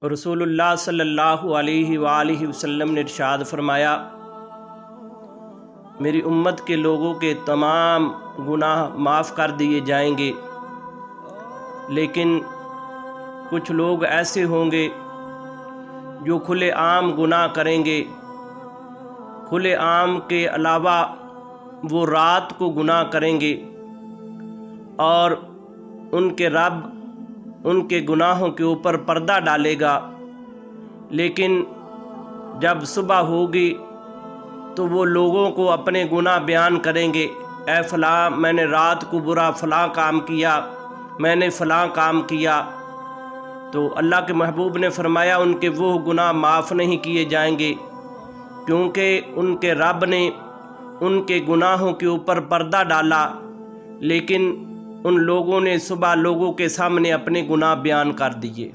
रसूलुल्लाह सल्लल्लाहु अलैहि वसल्लम ने इरशाद फरमाया, मेरी उम्मत के लोगों के तमाम गुनाह माफ़ कर दिए जाएंगे, लेकिन कुछ लोग ऐसे होंगे जो खुले आम गुनाह करेंगे। खुले आम के अलावा वो रात को गुनाह करेंगे और उनके रब उनके गुनाहों के ऊपर पर्दा डालेगा, लेकिन जब सुबह होगी तो वो लोगों को अपने गुनाह बयान करेंगे। ऐ फ़लाँ, मैंने रात को बुरा फ़लाँ काम किया, मैंने फ़लाँ काम किया। तो अल्लाह के महबूब ने फरमाया उनके वो गुनाह माफ़ नहीं किए जाएंगे, क्योंकि उनके रब ने उनके गुनाहों के ऊपर पर्दा डाला, लेकिन उन लोगों ने सुबह लोगों के सामने अपने गुनाह बयान कर दिए।